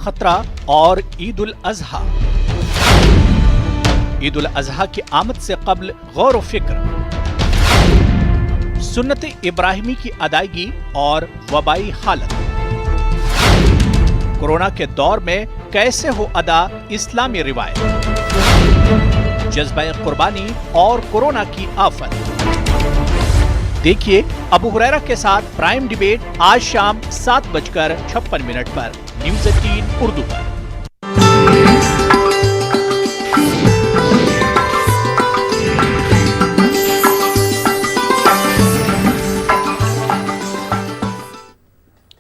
खतरा और ईद उल अजहा। ईद उल अजहा की आमद से कब्ल गौर व फिक्र, सुन्नत इब्राहिमी की अदायगी और वबाई हालत। कोरोना के दौर में कैसे हो अदा इस्लामी रिवायत, जज्बा कुर्बानी और कोरोना की आफत। देखिए अबू हुरैरा के साथ प्राइम डिबेट आज शाम 7:56 पर न्यूज़ 18 उर्दू पर।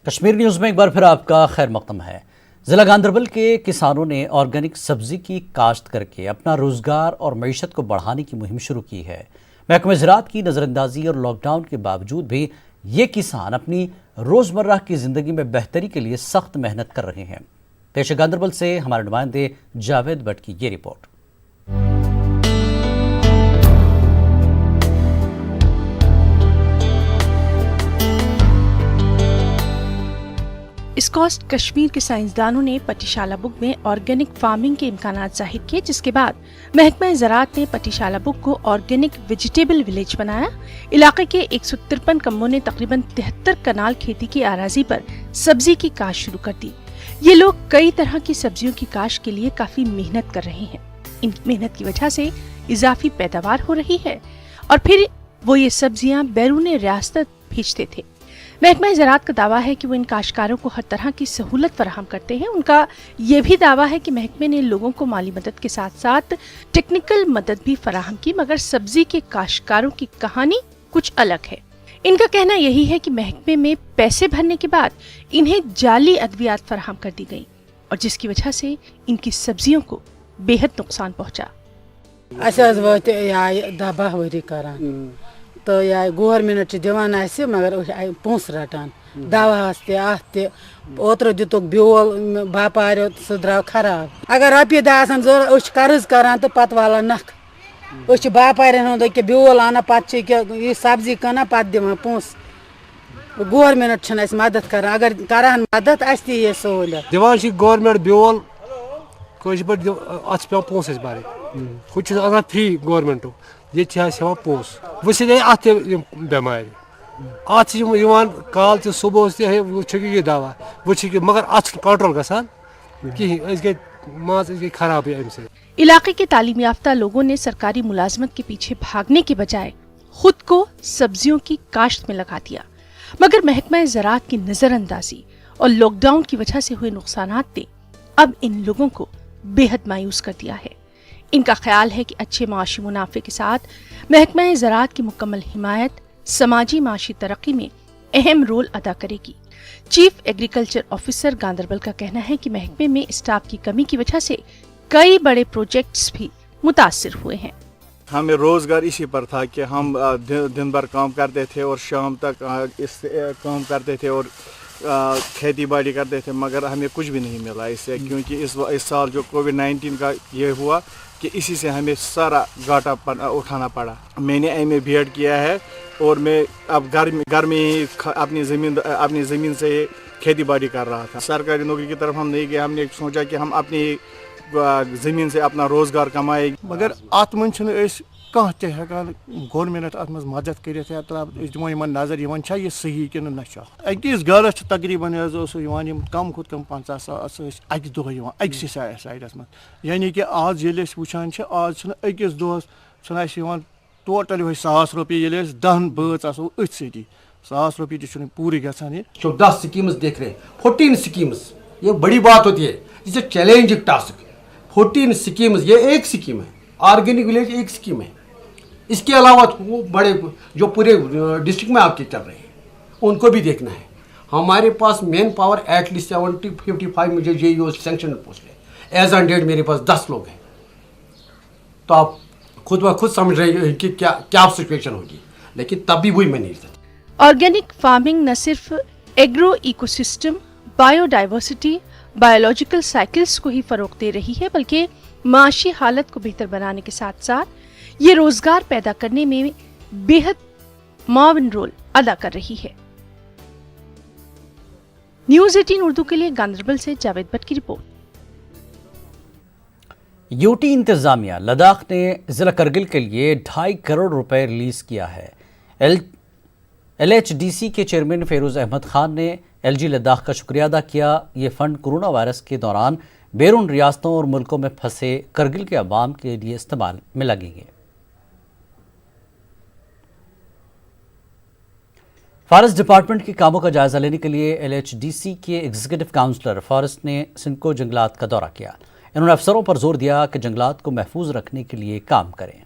कश्मीर न्यूज़ में एक बार फिर आपका खैर मकदम है। ज़िला गांदरबल के किसानों ने ऑर्गेनिक सब्जी की काश्त करके अपना रोज़गार और मईशत को बढ़ाने की मुहिम शुरू की है। महकमा ज़राअत की नज़रअंदाजी और लॉकडाउन के बावजूद भी ये किसान अपनी रोज़मर्रा की ज़िंदगी में बेहतरी के लिए सख्त मेहनत कर रहे हैं। पेश गांदरबल से हमारे नुमाइंदे जावेद भट्ट की ये रिपोर्ट। इसकोस्ट कश्मीर के साइंसदानों ने पटिशाला बुग में ऑर्गेनिक फार्मिंग के इम्कानात जाहिर किए, जिसके बाद महकमा ज़राअत ने पटिशाला बुग को ऑर्गेनिक वेजिटेबल विलेज बनाया। इलाके के 153 कम्मों ने तकरीबन 73 कनाल खेती की आराजी पर सब्जी की काश्त शुरू कर दी। ये लोग कई तरह की सब्जियों की काश्त के लिए काफी मेहनत कर रहे हैं। इन मेहनत की वजह से इजाफी पैदावार हो रही है और फिर वो ये सब्जियां बैरून रियासत भेजते थे। महकमा ज़राअत का दावा है कि वो इन काश्तकारों को हर तरह की सहूलत फराहम करते हैं। उनका ये भी दावा है कि महकमे ने लोगों को माली मदद के साथ साथ टेक्निकल मदद भी फराहम की, मगर सब्जी के काश्तकारों की कहानी कुछ अलग है। इनका कहना यही है कि महकमे में पैसे भरने के बाद इन्हें जाली अद्वियात फराहम कर दी गई और जिसकी वजह से इनकी सब्जियों को बेहद नुकसान पहुँचा। तो या गवर्नमेंट दिवान मगर पोस रटान दवा ओतर दितुक ब्योल बापारो सह द्राव खराब। अगर रपी दह कर्ज करान तो पत वाला नख बापारन हूँ ब्योल आना पे सब्जी कना पे दिवान पोस। गवर्नमेंट मदद कर, अगर करान मदद ये सहूलियत दिवान गवर्नमेंट ब्योल पे पोस भर हूँ फ्री गवर्नमेंटो ये हेवान पोस वस अत बेमार अत कल तो सुबह ये दवा वो मगर अत कंट्रोल गसान कहीं खराब अमि। इलाके के तालीम याफ्ता लोगों ने सरकारी मुलाजमत के पीछे भागने के बजाय खुद को सब्जियों की काश्त में लगा दिया, मगर महकमा ज़राअत की नजरअंदाजी और लॉकडाउन की वजह से हुए नुकसानात ने अब इन लोगों को बेहद मायूस कर दिया है। इनका ख्याल है कि अच्छे माशी मुनाफे के साथ महकमा ज़राअत की मुकम्मल हिमायत समाजी माशी तरक्की में अहम रोल अदा करेगी। चीफ एग्रीकल्चर ऑफिसर गांदरबल का कहना है कि महकमे में स्टाफ की कमी की वजह से कई बड़े प्रोजेक्ट्स भी मुतासिर हुए हैं। हमें रोजगार इसी पर था कि हम दिन भर काम करते थे और शाम तक इस काम करते थे और खेती बाड़ी करते थे, मगर हमें कुछ भी नहीं मिला इससे, क्योंकि इस साल जो कोविड-19 का ये हुआ कि इसी से हमें सारा घाटा उठाना पड़ा। मैंने एमए बीएड किया है और मैं अब घर में ही अपनी ज़मीन से खेती बाड़ी कर रहा था। सरकारी नौकरी की तरफ हम नहीं गए, हमने सोचा कि हम अपनी ज़मीन से अपना रोज़गार कमाए। मगर अत मन कह गवर्नमेंट अत मज मदद कर दिमो नजर ये सही कि ना अकिस गरस तकरीबन कम खुद कम 50,000 अक दह अकस साइडस मज, यानी कि आज वुचान आज अकिस दोहस टोटल 1,000 रुपये 10 बच आसो अथ सी 1,000 रुपये तो पूरी गसान। 14 स्कीम्स देख रहे, 14 स्कीम्स, ये बड़ी बात होती है, इसे चैलेंजिंग टास्क। 14 स्कीम्स, ये एक स्कीम है, ऑर्गेनिक विलेज एक स्कीम है। इसके अलावा वो बड़े जो पूरे डिस्ट्रिक्ट में आपके चल रहे हैं उनको भी देखना है। हमारे पास मैन पावर एटलीस्ट 70-55 मुझे ये सेंक्शन पोस्ट है। एज ऑन डेट मेरे पास 10 लोग हैं, तो आप खुद समझ रहे हैं कि क्या सिचुएशन होगी, लेकिन तब भी वही मैं नहीं सकता। ऑर्गेनिक फार्मिंग न सिर्फ agro ecosystem, biodiversity, biological cycles को ही फरोग दे रही है, बल्कि माशी हालत को बेहतर बनाने के साथ साथ ये रोजगार पैदा करने में बेहद मुआविन रोल अदा कर रही है। न्यूज 18 उर्दू के लिए गांधरबल से जावेद भट्ट की रिपोर्ट। यूटी इंतजामिया लद्दाख ने ज़िला करगिल के लिए 2.5 करोड़ रुपए रिलीज़ किया है। LHDC के चेयरमैन फेरोज़ अहमद खान ने LG लद्दाख का शुक्रिया अदा किया। ये फ़ंड कोरोना वायरस के दौरान बैरून रियासतों और मुल्कों में फंसे करगिल के अवाम के लिए इस्तेमाल में लगेंगे। फॉरेस्ट डिपार्टमेंट के कामों का जायजा लेने के लिए LHDC के एग्जीक्यूटिव काउंसलर फॉरेस्ट ने सिंधको जंगलात का दौरा किया। इन्होंने अफसरों पर जोर दिया कि जंगलात को महफूज रखने के लिए काम करें।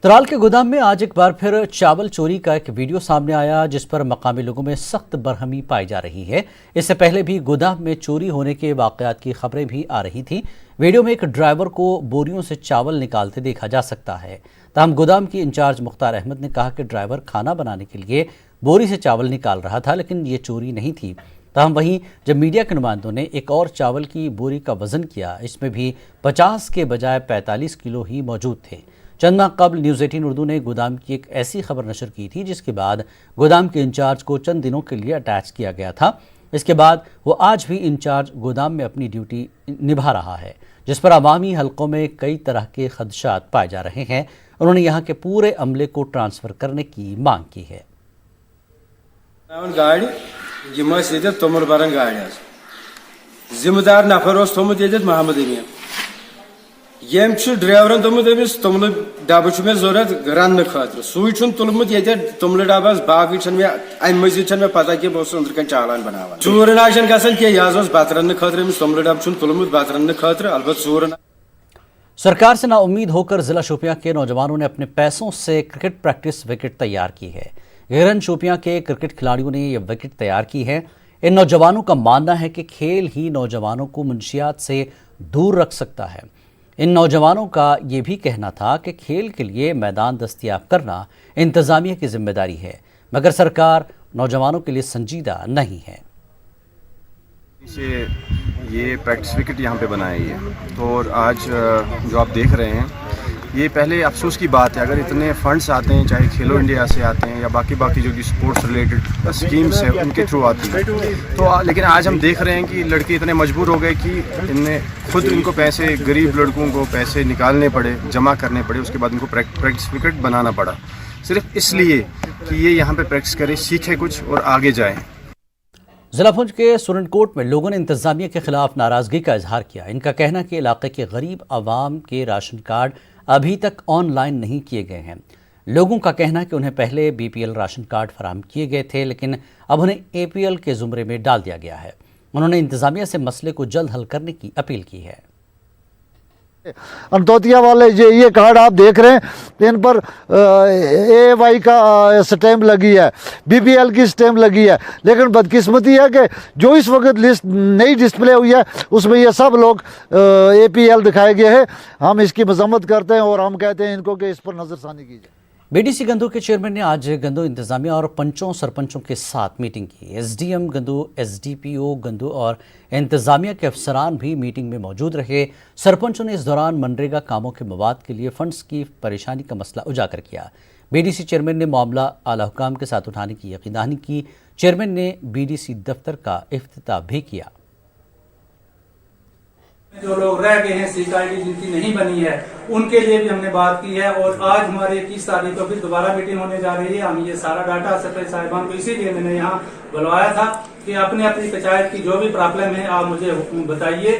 तराल के गोदाम में आज एक बार फिर चावल चोरी का एक वीडियो सामने आया, जिस पर मकामी लोगों में सख्त बरहमी पाई जा रही है। इससे पहले भी गोदाम में चोरी होने के वाकयात की खबरें भी आ रही थी। वीडियो में एक ड्राइवर को बोरियों से चावल निकालते देखा जा सकता है। ताहम गोदाम की इंचार्ज मुख्तार अहमद ने कहा कि ड्राइवर खाना बनाने के लिए बोरी से चावल निकाल रहा था, लेकिन ये चोरी नहीं थी। ताहम वहीं जब मीडिया के नुमाइंदों ने एक और चावल की बोरी का वजन किया, इसमें भी 50 के बजाय 45 किलो ही मौजूद थे। चंद माह कबल न्यूज़ 18 उर्दू ने गोदाम की एक ऐसी खबर नशर की थी, जिसके बाद गोदाम के इंचार्ज को चंद दिनों के लिए अटैच किया गया था। इसके बाद वो आज भी इंचार्ज गोदाम में अपनी ड्यूटी निभा रहा है, जिस पर अवामी हलकों में कई तरह के खदशात पाए जा रहे हैं। उन्होंने यहाँ के पूरे अमले को ट्रांसफ़र करने की मांग की है। तोमर बरन गाड़ी जिम्मेदार नफर थोमुत मोहम्मद अमीन यम ड्राइवरन दोमुत तोमल डब मे जरूरत रन खतर सू तुलमुत ये तोमल डबस बाकी अम मजीद मे पता कि बहुत अंदर कन चालान बनावान चूर गसन कि यह बत रन खतर तोमल डब तुलमुत बत रन खतर अलबत चूर। सरकार से नाउम्मीद होकर जिला शोपियां के नौजवानों ने अपने पैसों से क्रिकेट प्रैक्टिस विकेट तैयार की है। गिरन शोपियां के क्रिकेट खिलाड़ियों ने यह विकेट तैयार की है। इन नौजवानों का मानना है कि खेल ही नौजवानों को मुंशियात से दूर रख सकता है। इन नौजवानों का ये भी कहना था कि खेल के लिए मैदान दस्तयाब करना इंतज़ामिया की जिम्मेदारी है, मगर सरकार नौजवानों के लिए संजीदा नहीं है। से ये प्रैक्टिस विकेट यहाँ पे बनाया है, तो और आज जो आप देख रहे हैं ये पहले अफसोस की बात है। अगर इतने फंड्स आते हैं, चाहे खेलो इंडिया से आते हैं या बाकी जो कि स्पोर्ट्स रिलेटेड स्कीम्स है उनके थ्रू आती है, तो लेकिन आज हम देख रहे हैं कि लड़के इतने मजबूर हो गए कि इनने खुद इनको पैसे, गरीब लड़कों को पैसे निकालने पड़े, जमा करने पड़े, उसके बाद इनको प्रैक्टिस विकेट बनाना पड़ा, सिर्फ इसलिए कि ये यहाँ पर प्रैक्टिस करें, सीखें कुछ और आगे जाएँ। जिला पुंछ के सुरनकोट में लोगों ने इंतजामिया के खिलाफ नाराजगी का इजहार किया। इनका कहना कि इलाके के गरीब आवाम के राशन कार्ड अभी तक ऑनलाइन नहीं किए गए हैं। लोगों का कहना है कि उन्हें पहले BPL राशन कार्ड फराहम किए गए थे, लेकिन अब उन्हें APL के जुमरे में डाल दिया गया है। उन्होंने इंतजामिया से मसले को जल्द हल करने की अपील की है। अंतोतिया वाले ये कार्ड आप देख रहे हैं, इन पर AY का स्टैम्प लगी है, BPL की स्टैम्प लगी है, लेकिन बदकिस्मती है कि जो इस वक्त लिस्ट नई डिस्प्ले हुई है उसमें ये सब लोग APL दिखाए गए हैं। हम इसकी मजम्मत करते हैं और हम कहते हैं इनको कि इस पर नज़रसानी की जाए। BDC गंदू के चेयरमैन ने आज गंदू इंतजामिया और पंचों सरपंचों के साथ मीटिंग की। SDM गंदू, SDPO गंदू और इंतजामिया के अफसरान भी मीटिंग में मौजूद रहे। सरपंचों ने इस दौरान मनरेगा कामों के मवाद के लिए फंड्स की परेशानी का मसला उजागर किया। BDC चेयरमैन ने मामला आला हुकाम के साथ उठाने की यकीन दहानी की। चेयरमैन ने BDC दफ्तर का इफ्तिताह भी किया। जो लोग रह गए हैं, CID जिनकी नहीं बनी है, उनके लिए भी हमने बात की है और आज हमारे 21 तारीख को फिर दोबारा मीटिंग होने जा रही है। हम ये सारा डाटा सेक्रेटरी साहिबान को इसीलिए मैंने यहाँ बुलवाया था कि अपनी अपनी पंचायत की जो भी प्रॉब्लम है आप मुझे बताइए।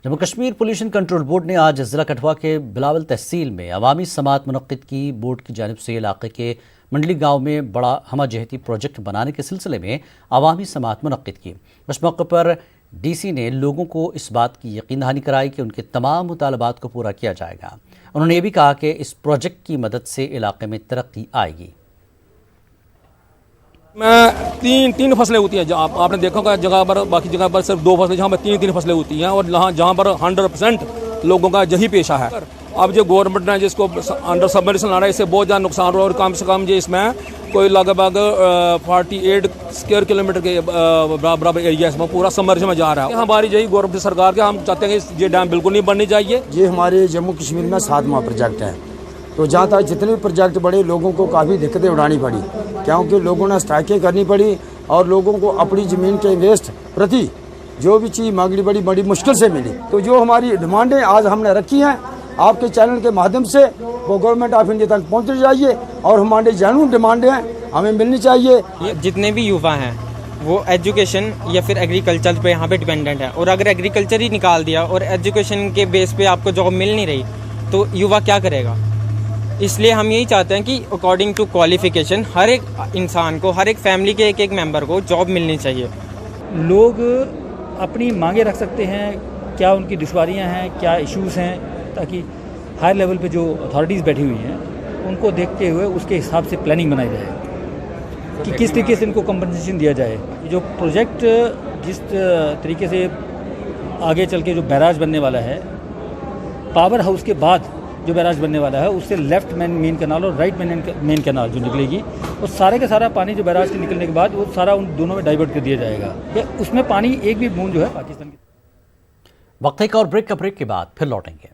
Jammu Kashmir pollution control board ने आज जिला कठुआ के बिलावल तहसील में अवामी समात मुनक्किद की। बोर्ड की जानिब से इलाके के मंडली गांव में बड़ा हमाजहती प्रोजेक्ट बनाने के सिलसिले में अवामी समात मुनक्किद की। उस मौके पर DC ने लोगों को इस बात की यकीन दहानी कराई कि उनके तमाम मुतालबात को पूरा किया जाएगा। उन्होंने ये भी कहा कि इस प्रोजेक्ट की मदद से इलाके में तरक्की आएगी। में तीन फसलें होती हैं। आपने देखा होगा जगह पर, बाकी जगह पर सिर्फ 2 फसलें, जहाँ पर तीन फसलें होती हैं और जहाँ पर 100% लोगों का यही पेशा है। अब जो गवर्नमेंट ने जिसको अंडर सबमर्शन लाना है, इससे बहुत ज़्यादा नुकसान हो रहा है और कम से कम जो इसमें कोई लगभग 48 स्क्वायर किलोमीटर के बराबर एरिया इसमें पूरा सबमर्ज में जा रहा है। हमारी यही गवर्नमेंट सरकार के हम चाहते हैं कि ये डैम बिल्कुल नहीं बननी चाहिए। ये हमारे जम्मू कश्मीर में 7वां प्रोजेक्ट है तो जहाँ तक जितने भी प्रोजेक्ट बढ़े लोगों को काफ़ी दिक्कतें उठानी पड़ी, क्योंकि लोगों ने स्ट्राइकें करनी पड़ी और लोगों को अपनी ज़मीन के वेस्ट प्रति जो भी चीज़ मांगनी पड़ी बड़ी मुश्किल से मिली। तो जो हमारी डिमांडें आज हमने रखी हैं आपके चैनल के माध्यम से वो गवर्नमेंट ऑफ इंडिया तक पहुँच जाइए और हमारी जेन्युइन डिमांडें हमें मिलनी चाहिए। जितने भी युवा हैं वो एजुकेशन या फिर एग्रीकल्चर पे यहाँ पे डिपेंडेंट है, और अगर एग्रीकल्चर ही निकाल दिया और एजुकेशन के बेस पे आपको जॉब मिल नहीं रही तो युवा क्या करेगा। इसलिए हम यही चाहते हैं कि अकॉर्डिंग टू क्वालिफिकेशन हर एक इंसान को, हर एक फैमिली के एक एक मेंबर को जॉब मिलनी चाहिए। लोग अपनी मांगे रख सकते हैं, क्या उनकी दुश्वारियां हैं, क्या इश्यूज़ हैं, ताकि हाई लेवल पे जो अथॉरिटीज़ बैठी हुई हैं उनको देखते हुए उसके हिसाब से प्लानिंग बनाई जाए कि किस तरीके से इनको कंपनसेशन दिया जाए। जो प्रोजेक्ट जिस तरीके से आगे चल के जो बैराज बनने वाला है, पावर हाउस के बाद जो बैराज बनने वाला है उससे लेफ्ट मेन कैनाल और राइट मेन कैनाल जो निकलेगी वो सारे का सारा पानी जो बैराज के निकलने के बाद वो सारा उन दोनों में डाइवर्ट कर दिया जाएगा। उसमें पानी एक भी बूंद जो है पाकिस्तान की। वक्त एक और ब्रेक के बाद फिर लौटेंगे।